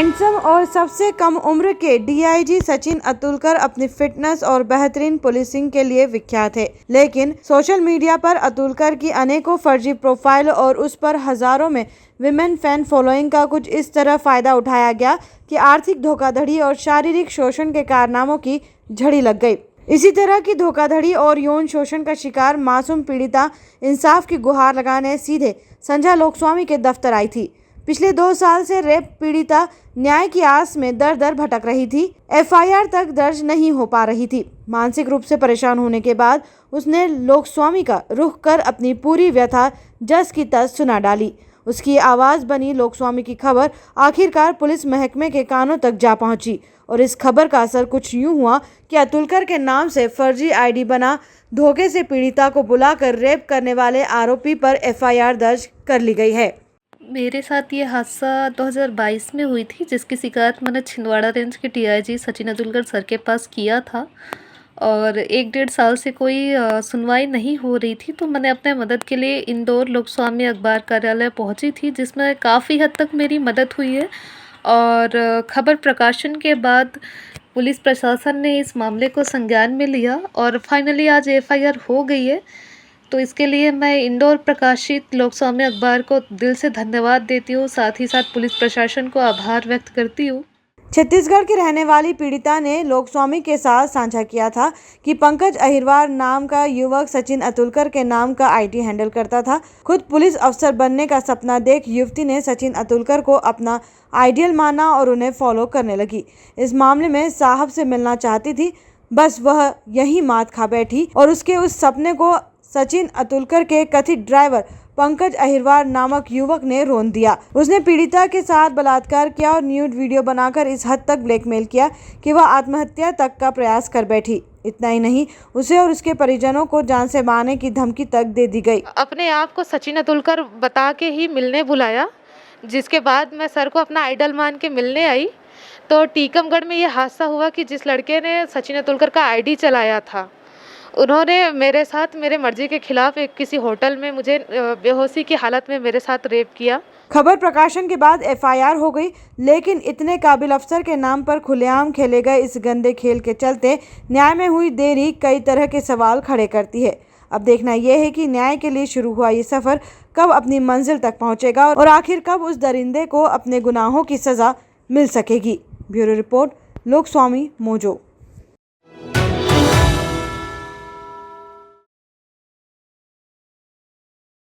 Handsome और सबसे कम उम्र के डीआईजी सचिन अतुलकर अपनी फिटनेस और बेहतरीन पुलिसिंग के लिए विख्यात है, लेकिन सोशल मीडिया पर अतुलकर की अनेकों फर्जी प्रोफाइल और उस पर हजारों में विमेन फैन फॉलोइंग का कुछ इस तरह फायदा उठाया गया कि आर्थिक धोखाधड़ी और शारीरिक शोषण के कारनामों की झड़ी लग गई। इसी तरह की धोखाधड़ी और यौन शोषण का शिकार मासूम पीड़िता इंसाफ की गुहार लगाने सीधे संध्या लोकस्वामी के दफ्तर आई थी। पिछले 2 साल से रेप पीड़िता न्याय की आस में दर दर भटक रही थी। एफआईआर तक दर्ज नहीं हो पा रही थी। मानसिक रूप से परेशान होने के बाद उसने लोकस्वामी का रुख कर अपनी पूरी व्यथा जस की तस सुना डाली। उसकी आवाज बनी लोकस्वामी की खबर आखिरकार पुलिस महकमे के कानों तक जा पहुंची और इस खबर का असर कुछ यूं हुआ कि अतुलकर के नाम से फर्जी आईडी बना धोखे से पीड़िता को बुलाकर रेप करने वाले आरोपी पर एफआईआर दर्ज कर ली गई है। मेरे साथ ये हादसा 2022 में हुई थी, जिसकी शिकायत मैंने छिंदवाड़ा रेंज के डीआईजी सचिन अतुलकर सर के पास किया था और 1-1.5 साल से कोई सुनवाई नहीं हो रही थी। तो मैंने अपने मदद के लिए इंदौर लोकस्वामी अखबार कार्यालय पहुंची थी, जिसमें काफ़ी हद तक मेरी मदद हुई है। और खबर प्रकाशन के बाद पुलिस प्रशासन ने इस मामले को संज्ञान में लिया और फाइनली आज एफआईआर हो गई है। तो इसके लिए मैं इंदौर प्रकाशित लोकस्वामी अखबार को दिल से धन्यवाद देती हूँ, साथ ही साथ पुलिस प्रशासन को आभार व्यक्त करती हूँ। छत्तीसगढ़ की रहने वाली पीड़िता ने लोकस्वामी के साथ साझा किया था कि पंकज अहिरवार नाम का युवक सचिन अतुलकर के नाम का आईटी हैंडल करता था। खुद पुलिस अफसर बनने का सपना देख युवती ने सचिन अतुलकर को अपना आइडियल माना और उन्हें फॉलो करने लगी। इस मामले में साहब से मिलना चाहती थी, बस वह यही मात खा बैठी और उसके उस सपने को सचिन अतुलकर के कथित ड्राइवर पंकज अहिरवार नामक युवक ने रोन दिया। उसने पीड़िता के साथ बलात्कार किया और न्यूड वीडियो बनाकर इस हद तक ब्लैकमेल किया कि वह आत्महत्या तक का प्रयास कर बैठी। इतना ही नहीं, उसे और उसके परिजनों को जान से मारने की धमकी तक दे दी गई। अपने आप को सचिन अतुलकर बता के ही मिलने बुलाया, जिसके बाद मैं सर को अपना आइडल मान के मिलने आई। तो टीकमगढ़ में ये हादसा हुआ कि जिस लड़के ने सचिन अतुलकर का आईडी चलाया था, उन्होंने मेरे साथ मेरे मर्जी के खिलाफ एक किसी होटल में मुझे बेहोशी की हालत में मेरे साथ रेप किया। खबर प्रकाशन के बाद एफआईआर हो गई, लेकिन इतने काबिल अफसर के नाम पर खुलेआम खेले गए इस गंदे खेल के चलते न्याय में हुई देरी कई तरह के सवाल खड़े करती है। अब देखना यह है कि न्याय के लिए शुरू हुआ ये सफर कब अपनी मंजिल तक पहुंचेगा और आखिर कब उस दरिंदे को अपने गुनाहों की सजा मिल सकेगी। Bureau report, Lokswami mojo.